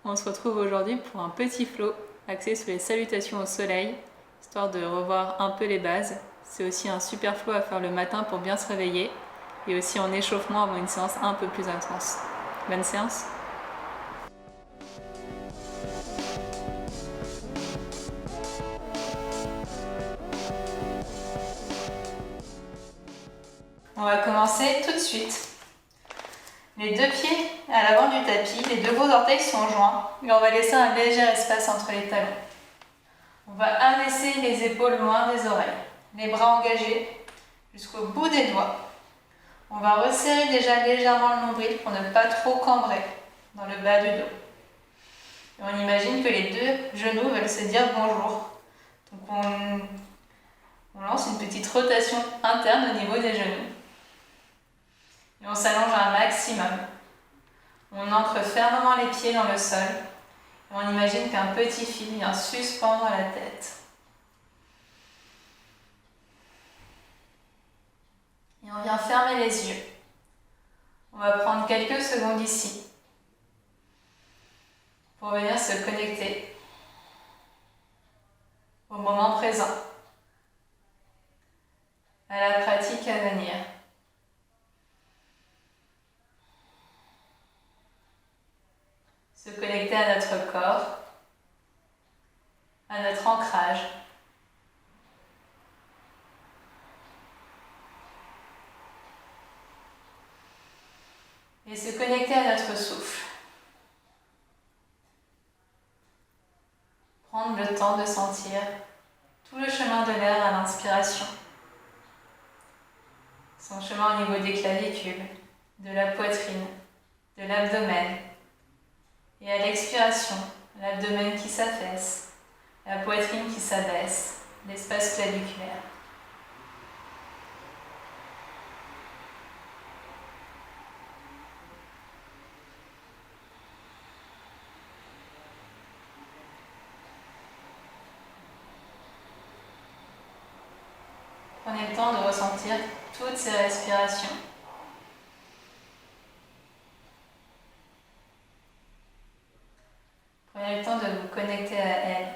On se retrouve aujourd'hui pour un petit flow axé sur les salutations au soleil, histoire de revoir un peu les bases. C'est aussi un super flow à faire le matin pour bien se réveiller et aussi en échauffement avant une séance un peu plus intense. Bonne séance! On va commencer tout de suite. Les deux pieds à l'avant du tapis, les deux gros orteils sont joints et on va laisser un léger espace entre les talons. On va abaisser les épaules loin des oreilles, les bras engagés jusqu'au bout des doigts. On va resserrer déjà légèrement le nombril pour ne pas trop cambrer dans le bas du dos. Et on imagine que les deux genoux veulent se dire bonjour. Donc on lance une petite rotation interne au niveau des genoux. Et on s'allonge un maximum. On ancre fermement les pieds dans le sol. Et on imagine qu'un petit fil vient suspendre la tête. Et on vient fermer les yeux. On va prendre quelques secondes ici pour venir se connecter au moment présent, à la pratique à venir. Se connecter à notre corps, à notre ancrage. Et se connecter à notre souffle. Prendre le temps de sentir tout le chemin de l'air à l'inspiration. Son chemin au niveau des clavicules, de la poitrine, de l'abdomen. Et à l'expiration, l'abdomen qui s'affaisse, la poitrine qui s'abaisse, l'espace claviculaire. Prenez le temps de ressentir toutes ces respirations. Prenez le temps de vous connecter à elle.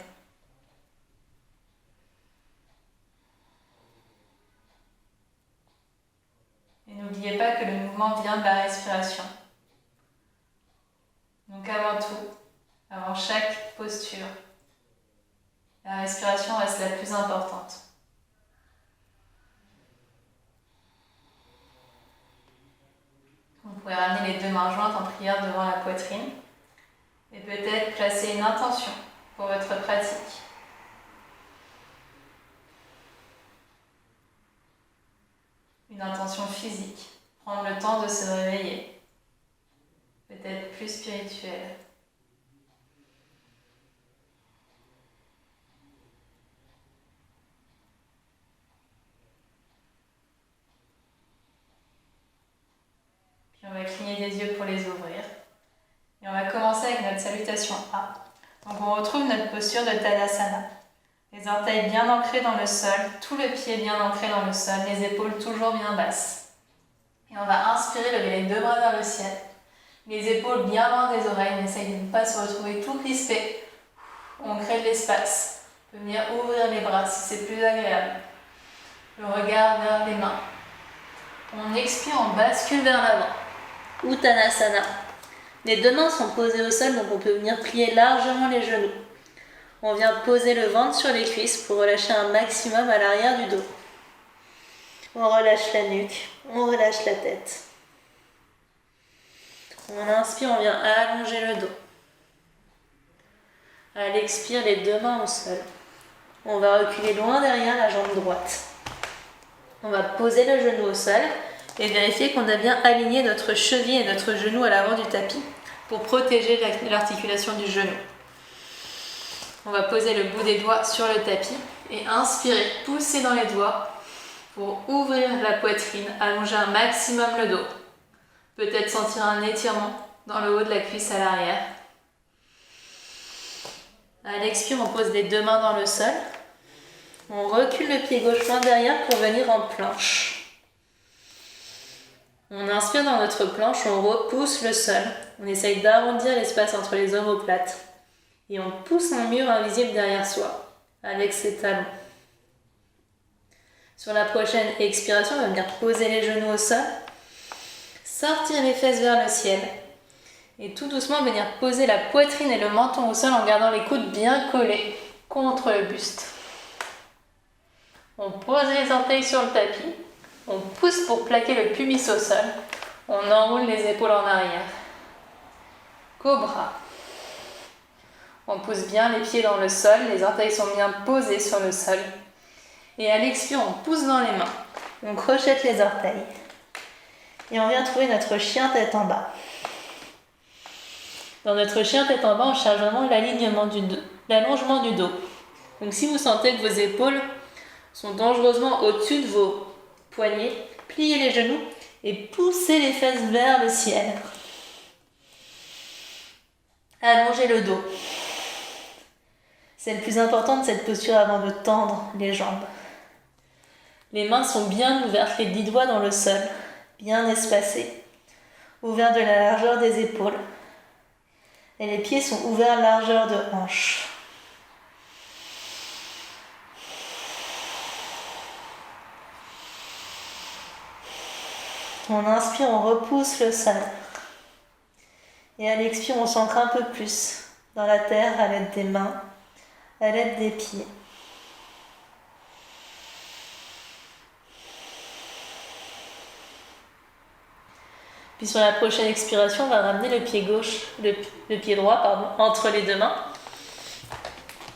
Et n'oubliez pas que le mouvement vient de la respiration. Donc avant tout, avant chaque posture, la respiration reste la plus importante. Vous pouvez ramener les deux mains jointes en prière devant la poitrine et peut-être placer une intention pour votre pratique. Une intention physique, prendre le temps de se réveiller, peut-être plus spirituelle. Puis on va cligner des yeux pour les ouvrir. Et on va commencer avec notre salutation A. Donc on retrouve notre posture de Tadasana. Les orteils bien ancrés dans le sol, tout le pied bien ancré dans le sol, les épaules toujours bien basses. Et on va inspirer, lever les deux bras vers le ciel. Les épaules bien loin des oreilles, on essaye de ne pas se retrouver tout crispé. On crée de l'espace. On peut venir ouvrir les bras si c'est plus agréable. Le regard vers les mains. On expire, on bascule vers l'avant. Uttanasana. Les deux mains sont posées au sol, donc on peut venir plier largement les genoux. On vient poser le ventre sur les cuisses pour relâcher un maximum à l'arrière du dos. On relâche la nuque, on relâche la tête. On inspire, on vient allonger le dos. À l'expire, les deux mains au sol. On va reculer loin derrière la jambe droite. On va poser le genou au sol et vérifier qu'on a bien aligné notre cheville et notre genou à l'avant du tapis pour protéger l'articulation du genou. On va poser le bout des doigts sur le tapis et inspirer, pousser dans les doigts pour ouvrir la poitrine, allonger un maximum le dos. Peut-être sentir un étirement dans le haut de la cuisse à l'arrière. À l'expire, on pose les deux mains dans le sol. On recule le pied gauche loin derrière pour venir en planche. On inspire dans notre planche, on repousse le sol On essaye d'arrondir l'espace entre les omoplates et on pousse un mur invisible derrière soi avec ses talons. Sur la prochaine expiration, on va venir poser les genoux au sol, sortir les fesses vers le ciel et tout doucement venir poser la poitrine et le menton au sol en gardant les coudes bien collés contre le buste. On pose les orteils sur le tapis, on pousse pour plaquer le pubis au sol, on enroule les épaules en arrière. Cobra. On pousse bien les pieds dans le sol, les orteils sont bien posés sur le sol. Et à l'expire, on pousse dans les mains. On crochette les orteils. Et on vient trouver notre chien tête en bas. Dans notre chien tête en bas, on cherche vraiment l'alignement du dos, l'allongement du dos. Donc si vous sentez que vos épaules sont dangereusement au-dessus de vos poignets, pliez les genoux et poussez les fesses vers le ciel. Allongez le dos. C'est le plus important de cette posture avant de tendre les jambes. Les mains sont bien ouvertes, les 10 doigts dans le sol, bien espacés, ouverts de la largeur des épaules. Et les pieds sont ouverts largeur de hanche. On inspire, on repousse le sol. Et à l'expire, on s'ancre un peu plus dans la terre à l'aide des mains, à l'aide des pieds. Puis sur la prochaine expiration, on va ramener le pied pied droit, entre les deux mains.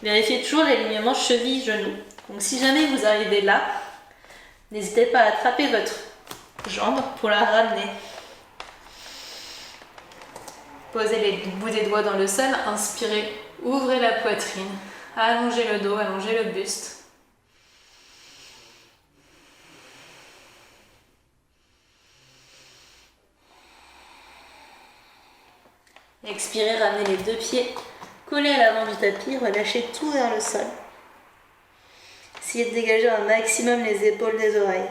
Vérifiez toujours l'alignement cheville-genou. Donc si jamais vous arrivez là, n'hésitez pas à attraper votre jambe pour la ramener. Posez les bouts des doigts dans le sol, inspirez, ouvrez la poitrine, allongez le dos, allongez le buste. Expirez, ramenez les deux pieds collés à l'avant du tapis, relâchez tout vers le sol. Essayez de dégager un maximum les épaules des oreilles.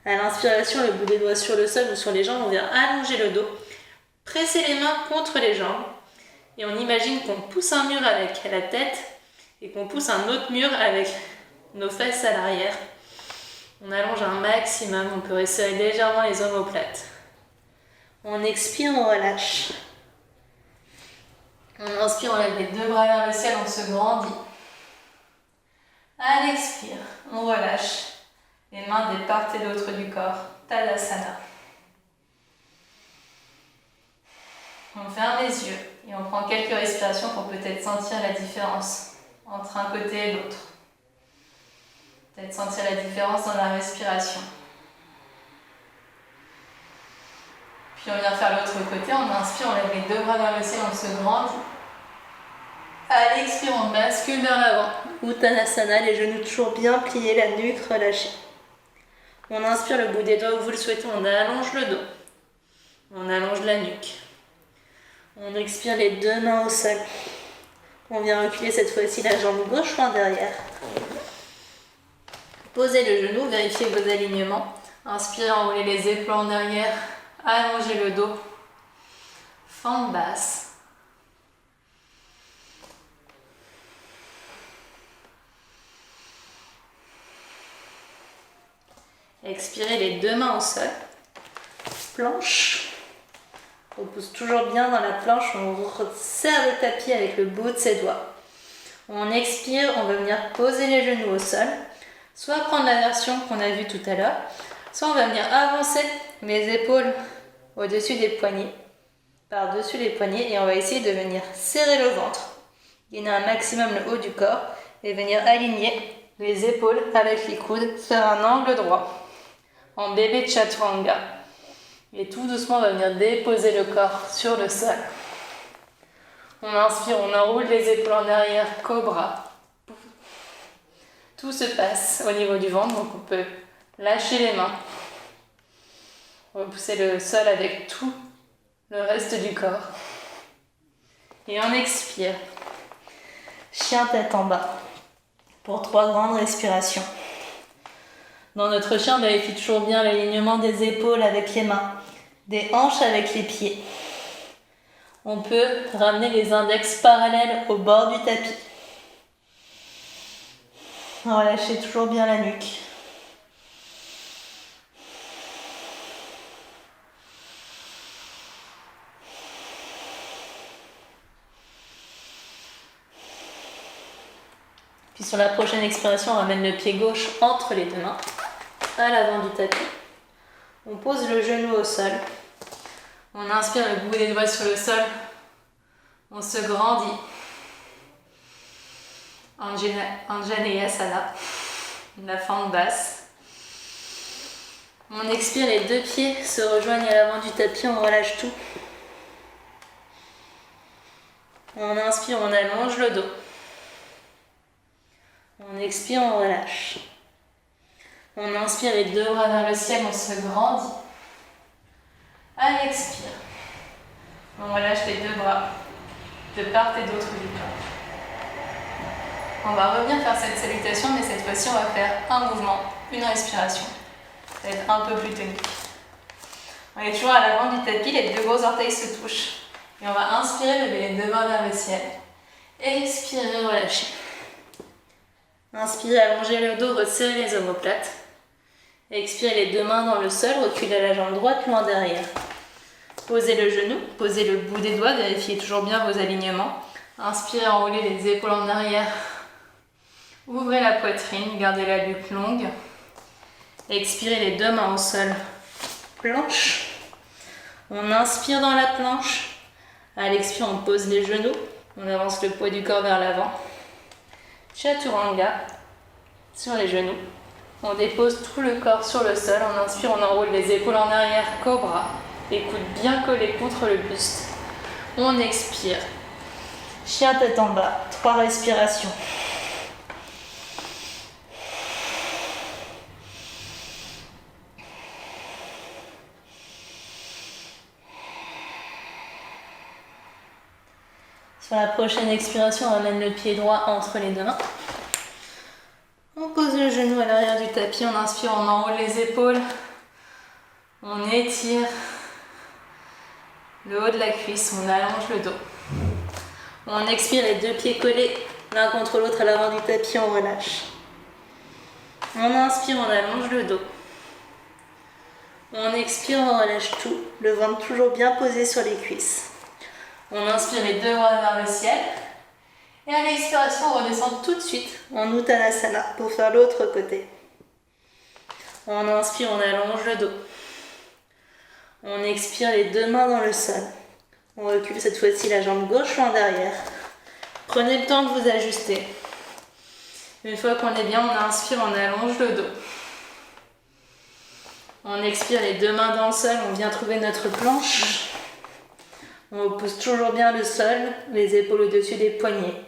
À l'inspiration, le bout des doigts sur le sol ou sur les jambes, on vient allonger le dos. Pressez les mains contre les jambes et on imagine qu'on pousse un mur avec la tête et qu'on pousse un autre mur avec nos fesses à l'arrière. On allonge un maximum, on peut resserrer légèrement les omoplates. On expire, on relâche. On inspire, on lève les deux bras vers le ciel, on se grandit. À l'expire, on relâche les mains des part et d'autre du corps, Tadasana. On ferme les yeux et on prend quelques respirations pour peut-être sentir la différence entre un côté et l'autre. Peut-être sentir la différence dans la respiration. Puis on vient faire l'autre côté, on inspire, on lève les deux bras vers le ciel, on se grandit. À l'expire, on bascule vers l'avant. Uttanasana, les genoux toujours bien pliés, la nuque relâchée. On inspire le bout des doigts où vous le souhaitez, on allonge le dos. On allonge la nuque. On expire les deux mains au sol. On vient reculer cette fois-ci la jambe gauche loin derrière. Posez le genou, vérifiez vos alignements. Inspirez, enroulez les épaules en arrière. Allongez le dos. Fente basse. Expirez les deux mains au sol. Planche. On pousse toujours bien dans la planche, on serre le tapis avec le bout de ses doigts. On expire, on va venir poser les genoux au sol. Soit prendre la version qu'on a vue tout à l'heure, soit on va venir avancer les épaules au-dessus des poignets, par-dessus les poignets, et on va essayer de venir serrer le ventre, gainer un maximum le haut du corps, et venir aligner les épaules avec les coudes, faire un angle droit, en bébé chaturanga. Et tout doucement, on va venir déposer le corps sur le sol. On inspire, on enroule les épaules en arrière, cobra. Tout se passe au niveau du ventre, donc on peut lâcher les mains. On va pousser le sol avec tout le reste du corps. Et on expire. Chien tête en bas. Pour 3 grandes respirations. Dans notre chien, on vérifie toujours bien l'alignement des épaules avec les mains. des hanches avec les pieds. On peut ramener les index parallèles au bord du tapis. Relâchez toujours bien la nuque. Puis sur la prochaine expiration, on ramène le pied gauche entre les deux mains, à l'avant du tapis. On pose le genou au sol. On inspire le bout des doigts sur le sol. On se grandit. Anjaneyasana, la fente basse. On expire, les deux pieds se rejoignent à l'avant du tapis, on relâche tout. On inspire, on allonge le dos. On expire, on relâche. On inspire, les deux bras vers le ciel, on se grandit. À l'expire, on relâche les deux bras de part et d'autre du corps. On va revenir faire cette salutation, mais cette fois-ci, on va faire un mouvement, une respiration. Ça va être un peu plus tonique. On est toujours à l'avant du tapis, les deux gros orteils se touchent. Et on va inspirer, lever les deux mains vers le ciel. Expirer, relâcher. Inspirez, allongez le dos, resserrez les omoplates. Expirez, les deux mains dans le sol, reculez la jambe droite loin derrière. Posez le genou, posez le bout des doigts, vérifiez toujours bien vos alignements. Inspirez, enroulez les épaules en arrière. Ouvrez la poitrine, gardez la nuque longue. Expirez, les deux mains au sol. Planche. On inspire dans la planche. À l'expire, on pose les genoux. On avance le poids du corps vers l'avant. Chaturanga. Sur les genoux. On dépose tout le corps sur le sol. On inspire, on enroule les épaules en arrière. Cobra. Les coudes bien collés contre le buste. On expire. Chien tête en bas. 3 respirations. Sur la prochaine expiration, on ramène le pied droit entre les deux mains. On pose le genou à l'arrière du tapis. On inspire, on enroule les épaules. On étire le haut de la cuisse, on allonge le dos. On expire, les deux pieds collés l'un contre l'autre à l'avant du tapis, on relâche. On inspire, on allonge le dos. On expire, on relâche tout, le ventre toujours bien posé sur les cuisses. On inspire, les deux bras vers le ciel. Et à l'expiration, on redescend tout de suite en Uttanasana pour faire l'autre côté. On inspire, on allonge le dos. On expire, les deux mains dans le sol. On recule cette fois-ci la jambe gauche en derrière. Prenez le temps de vous ajuster. Une fois qu'on est bien, on inspire, on allonge le dos. On expire, les deux mains dans le sol, on vient trouver notre planche. On pose toujours bien le sol, les épaules au-dessus des poignets.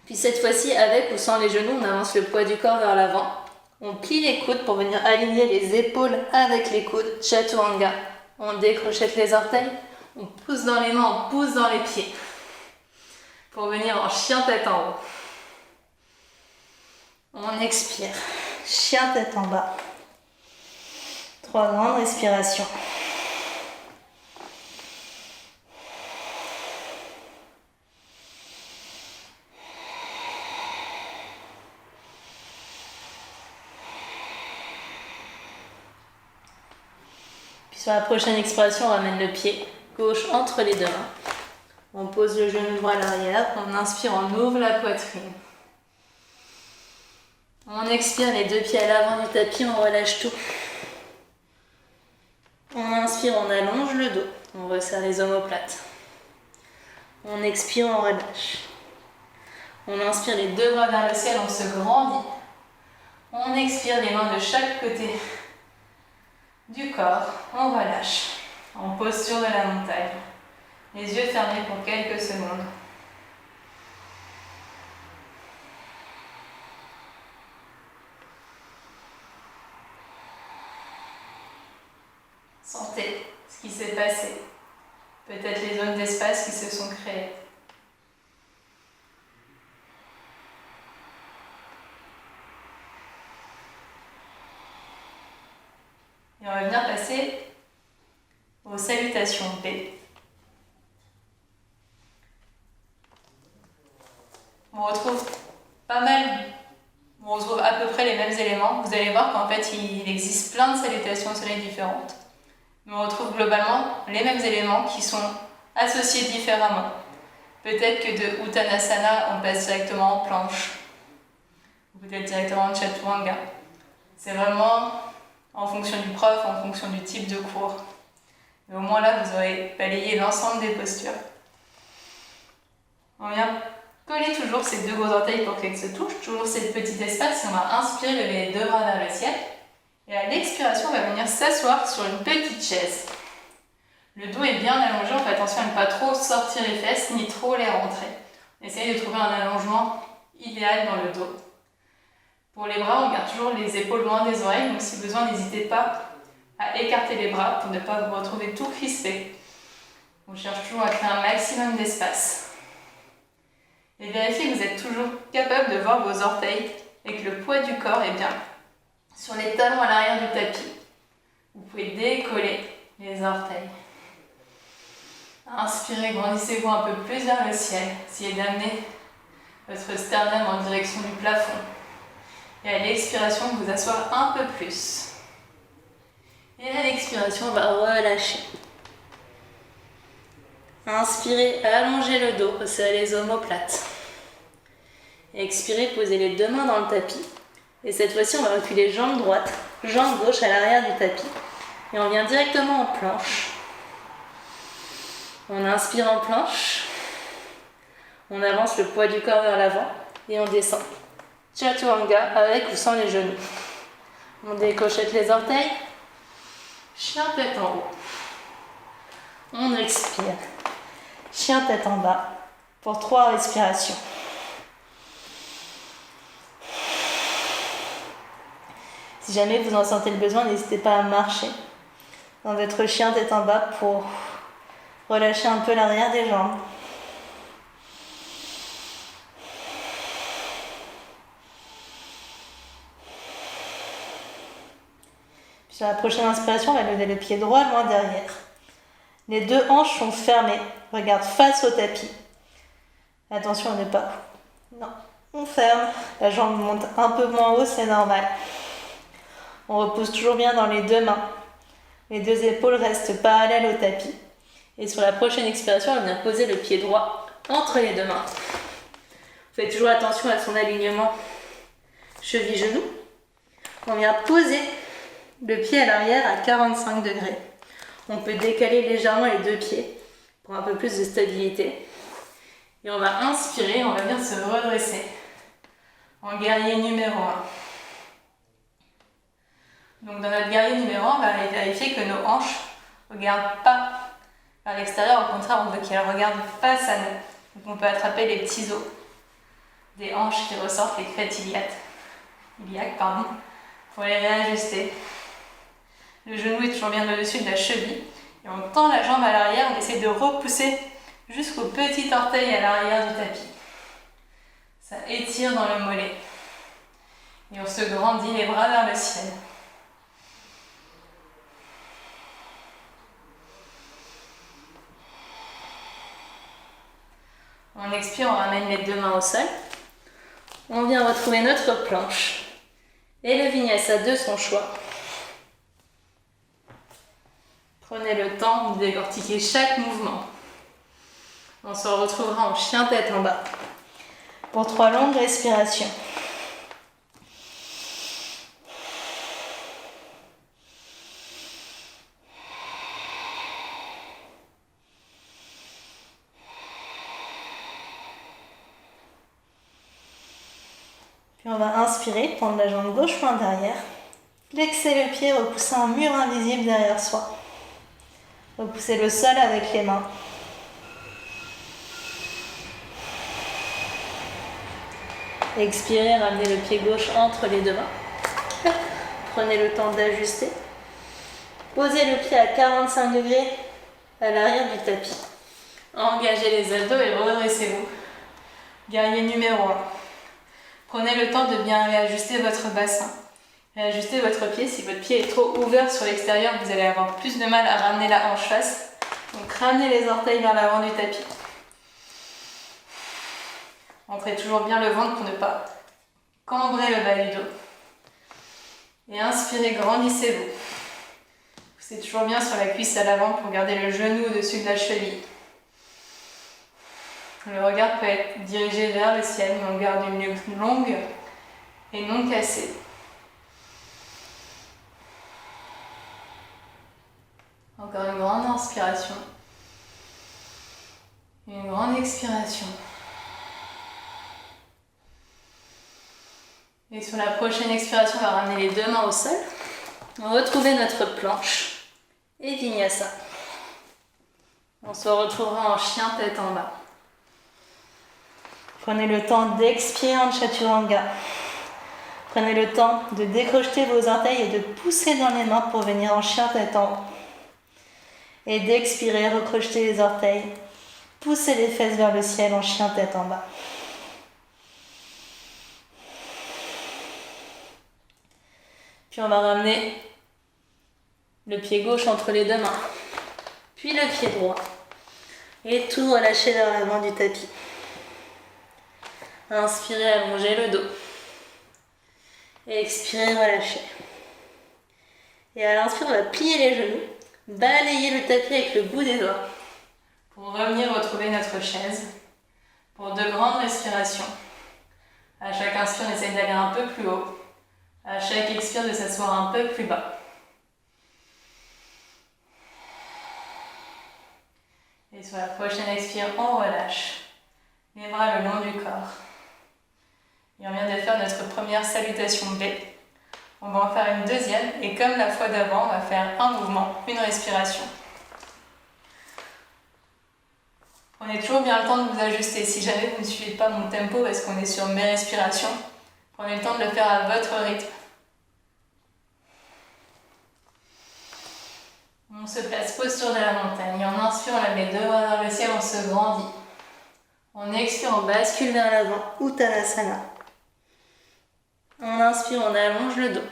Puis cette fois-ci, avec ou sans les genoux, on avance le poids du corps vers l'avant. On plie les coudes pour venir aligner les épaules avec les coudes. Chaturanga. On décrochette les orteils. On pousse dans les mains, on pousse dans les pieds. Pour venir en chien tête en haut. On expire. Chien tête en bas. 3 grandes respirations. Sur la prochaine expiration, on ramène le pied gauche entre les deux mains. On pose le genou droit à l'arrière. On inspire, on ouvre la poitrine. On expire, les deux pieds à l'avant du tapis, on relâche tout. On inspire, on allonge le dos. On resserre les omoplates. On expire, on relâche. On inspire, les deux bras vers le ciel, on se grandit. On expire, les mains de chaque côté du corps, on relâche en posture de la montagne. Les yeux fermés pour quelques secondes. Sentez ce qui s'est passé. Peut-être les zones d'espace qui se sont créées. Et on va venir passer salutation B. On retrouve on retrouve à peu près les mêmes éléments. Vous allez voir qu'en fait, il existe plein de salutations au soleil différentes. Mais on retrouve globalement les mêmes éléments qui sont associés différemment. Peut-être que de Uttanasana, on passe directement en planche. Ou peut-être directement en Chaturanga. C'est vraiment en fonction du prof, en fonction du type de cours. Mais au moins là, vous aurez balayé l'ensemble des postures. On vient coller toujours ces deux gros orteils pour qu'elles se touchent, toujours cette petite espace, et on va inspirer, lever les deux bras vers le ciel. Et à l'expiration, on va venir s'asseoir sur une petite chaise. Le dos est bien allongé, on fait attention à ne pas trop sortir les fesses, ni trop les rentrer. Essayez de trouver un allongement idéal dans le dos. Pour les bras, on garde toujours les épaules loin des oreilles, donc si besoin, n'hésitez pas à écarter les bras pour ne pas vous retrouver tout crispé. On cherche toujours à créer un maximum d'espace. Et vérifiez que vous êtes toujours capable de voir vos orteils et que le poids du corps est bien sur les talons à l'arrière du tapis. Vous pouvez décoller les orteils. Inspirez, grandissez-vous un peu plus vers le ciel. Essayez d'amener votre sternum en direction du plafond. Et à l'expiration, vous asseoir un peu plus. Et à l'expiration, on va relâcher. Inspirez, allongez le dos, resserrez les omoplates. Expirez, posez les deux mains dans le tapis. Et cette fois-ci, on va reculer jambe droite, jambe gauche à l'arrière du tapis. Et on vient directement en planche. On inspire en planche. On avance le poids du corps vers l'avant et on descend. Chaturanga avec ou sans les genoux. On décochette les orteils. Chien tête en haut. On expire. Chien tête en bas pour 3 respirations. Si jamais vous en sentez le besoin, n'hésitez pas à marcher dans votre chien tête en bas pour relâcher un peu l'arrière des jambes. Puis sur la prochaine inspiration, on va lever le pied droit loin derrière. Les deux hanches sont fermées. Regarde face au tapis. Attention à ne pas. Non, on ferme. La jambe monte un peu moins haut, c'est normal. On repose toujours bien dans les deux mains. Les deux épaules restent parallèles au tapis. Et sur la prochaine expiration, on vient poser le pied droit entre les deux mains. Faites toujours attention à son alignement cheville-genou. On vient poser le pied à l'arrière à 45 degrés. On peut décaler légèrement les deux pieds pour un peu plus de stabilité. Et on va inspirer, on va bien se redresser en guerrier numéro 1. Donc dans notre guerrier numéro 1, on va aller vérifier que nos hanches ne regardent pas vers l'extérieur. Au contraire, on veut qu'elles regardent face à nous. Donc on peut attraper les petits os des hanches qui ressortent, les crêtes iliaques, pour les réajuster. Le genou est toujours bien au-dessus de la cheville. Et on tend la jambe à l'arrière, on essaie de repousser jusqu'au petit orteil à l'arrière du tapis. Ça étire dans le mollet. Et on se grandit les bras vers le ciel. On expire, on ramène les deux mains au sol. On vient retrouver notre planche. Et le vinyasa de son choix. Prenez le temps de décortiquer chaque mouvement. On se retrouvera en chien tête en bas pour 3 longues respirations. Puis on va inspirer, prendre la jambe gauche loin derrière, flexer le pied, repousser un mur invisible derrière soi. Repoussez le sol avec les mains. Expirez, ramenez le pied gauche entre les deux mains. Prenez le temps d'ajuster. Posez le pied à 45 degrés à l'arrière du tapis. Engagez les abdos et redressez-vous. Guerrier numéro 1. Prenez le temps de bien réajuster votre bassin. Réajustez votre pied. Si votre pied est trop ouvert sur l'extérieur, vous allez avoir plus de mal à ramener la hanche face. Donc ramenez les orteils vers l'avant du tapis. Entrez toujours bien le ventre pour ne pas cambrer le bas du dos. Et inspirez, grandissez-vous. Poussez toujours bien sur la cuisse à l'avant pour garder le genou au-dessus de la cheville. Le regard peut être dirigé vers le ciel, mais on garde une nuque longue et non cassée. Encore une grande inspiration. Une grande expiration. Et sur la prochaine expiration, on va ramener les deux mains au sol. Retrouver notre planche et Vinyasa. On se retrouvera en chien tête en bas. Prenez le temps d'expirer en Chaturanga. Prenez le temps de décrocheter vos orteils et de pousser dans les mains pour venir en chien tête en haut. Et d'expirer, recrocheter les orteils. Poussez les fesses vers le ciel en chien tête en bas. Puis on va ramener le pied gauche entre les deux mains. Puis le pied droit. Et tout relâcher vers l'avant du tapis. Inspirez, allongez le dos. Expirez, relâchez. Et à l'inspire, on va plier les genoux. Balayer le tapis avec le bout des doigts. Pour revenir retrouver notre chaise. Pour deux grandes respirations. À chaque inspire, on essaye d'aller un peu plus haut. À chaque expire, de s'asseoir un peu plus bas. Et sur la prochaine expire, on relâche. Les bras le long du corps. Et on vient de faire notre première salutation B. On va en faire une deuxième. Et comme la fois d'avant, on va faire un mouvement, une respiration. Prenez toujours bien le temps de vous ajuster. Si jamais vous ne suivez pas mon tempo parce qu'on est sur mes respirations, prenez le temps de le faire à votre rythme. On se place posture de la montagne. On inspire, on la met deux bras vers le ciel, on se grandit. On expire, on bascule vers l'avant, Uttanasana. On inspire, on allonge le dos.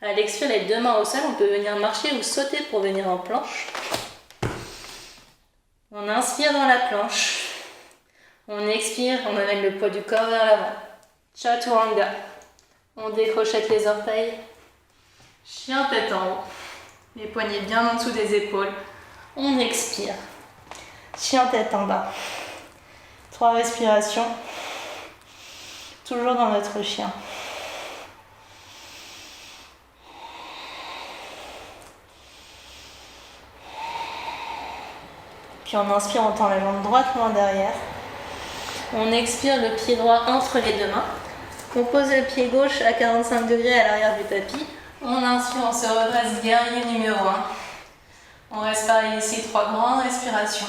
À l'expire, les deux mains au sol, on peut venir marcher ou sauter pour venir en planche. On inspire dans la planche. On expire, on amène le poids du corps vers l'avant. Chaturanga. On décrochette les orteils. Chien tête en haut. Les poignets bien en dessous des épaules. On expire. Chien tête en bas. 3 respirations. Toujours dans notre chien. Puis on inspire, on tend la jambe droite loin derrière. On expire, le pied droit entre les deux mains. On pose le pied gauche à 45 degrés à l'arrière du tapis. On inspire, on se redresse, guerrier numéro 1. On reste pareil ici, 3 grandes respirations.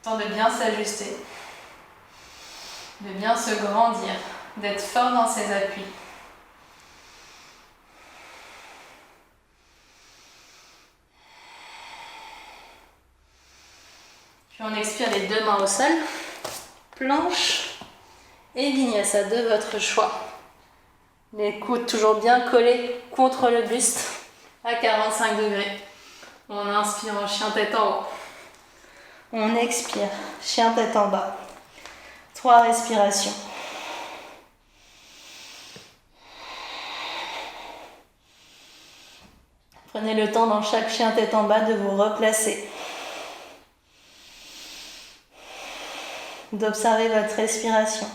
Temps de bien s'ajuster, de bien se grandir, d'être fort dans ses appuis. Puis on expire les deux mains au sol, planche et Vinyasa de votre choix. Les coudes toujours bien collés contre le buste à 45 degrés. On inspire en chien tête en haut. On expire, chien tête en bas. 3 respirations. Prenez le temps dans chaque chien tête en bas de vous replacer. D'observer votre respiration.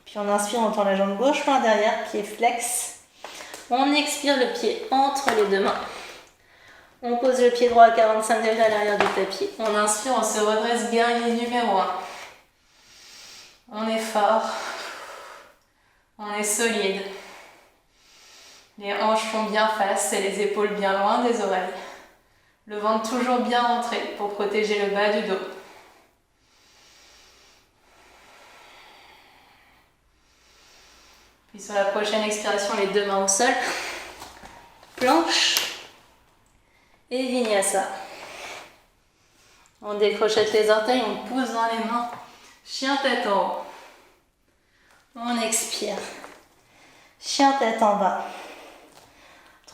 Puis on inspire, on tend la jambe gauche loin derrière, pied flex. On expire, le pied entre les deux mains. On pose le pied droit à 45 degrés à l'arrière du tapis. On inspire, on se redresse, guerrier numéro 1. On est fort. On est solide. Les hanches font bien face et les épaules bien loin des oreilles. Le ventre toujours bien rentré pour protéger le bas du dos. Puis sur la prochaine expiration, les deux mains au sol. Planche et Vinyasa. On décrochette les orteils, on pousse dans les mains. Chien tête en haut. On expire. Chien tête en bas.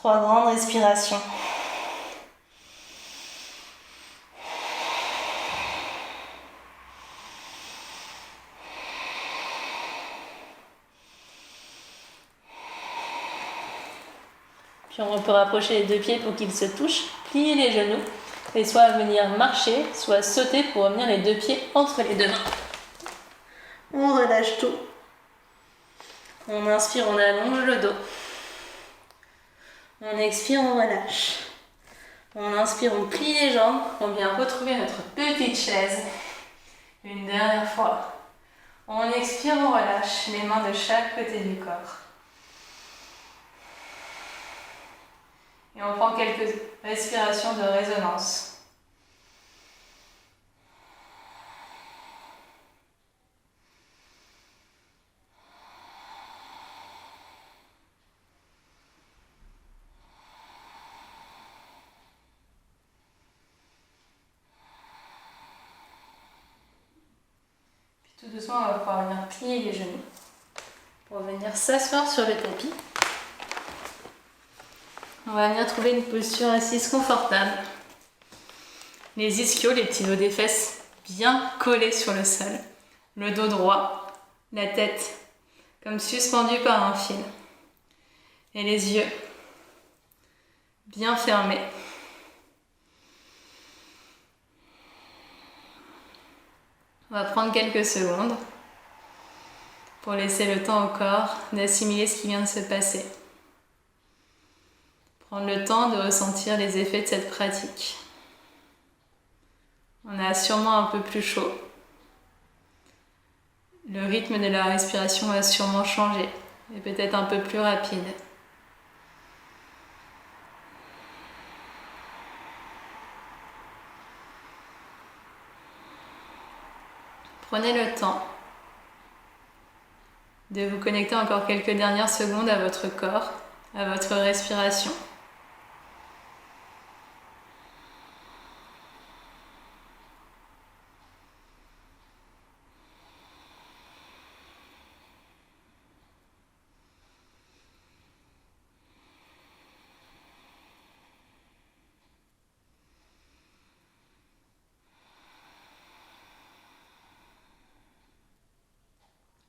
3 grandes respirations. Puis on peut rapprocher les deux pieds pour qu'ils se touchent, plier les genoux et soit venir marcher, soit sauter pour revenir les deux pieds entre les deux mains. On relâche tout. On inspire, on allonge le dos. On expire, on relâche. On inspire, on plie les jambes. On vient retrouver notre petite chaise. Une dernière fois. On expire, on relâche les mains de chaque côté du corps. Et on prend quelques respirations de résonance. Puis tout doucement, on va pouvoir venir plier les genoux pour venir s'asseoir sur le tapis. On va venir trouver une posture assise confortable. Les ischios, les petits os des fesses bien collés sur le sol. Le dos droit, la tête comme suspendue par un fil. Et les yeux bien fermés. On va prendre quelques secondes pour laisser le temps au corps d'assimiler ce qui vient de se passer. Prendre le temps de ressentir les effets de cette pratique. On a sûrement un peu plus chaud. Le rythme de la respiration va sûrement changer et peut-être un peu plus rapide. Prenez le temps de vous connecter encore quelques dernières secondes à votre corps, à votre respiration.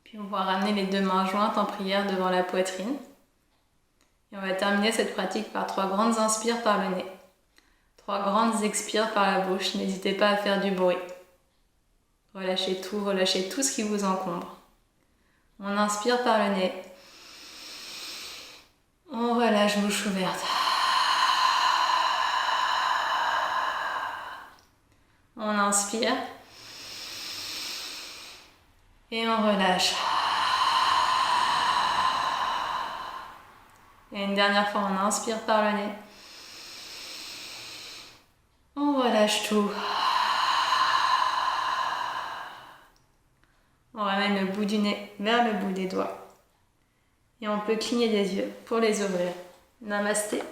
Puis on va ramener les deux mains jointes en prière devant la poitrine. Et on va terminer cette pratique par 3 grandes inspires par le nez. 3 grandes expires par la bouche. N'hésitez pas à faire du bruit. Relâchez tout ce qui vous encombre. On inspire par le nez. On relâche bouche ouverte. On inspire. Et on relâche. Et une dernière fois, on inspire par le nez. On relâche tout. On ramène le bout du nez vers le bout des doigts. Et on peut cligner des yeux pour les ouvrir. Namasté.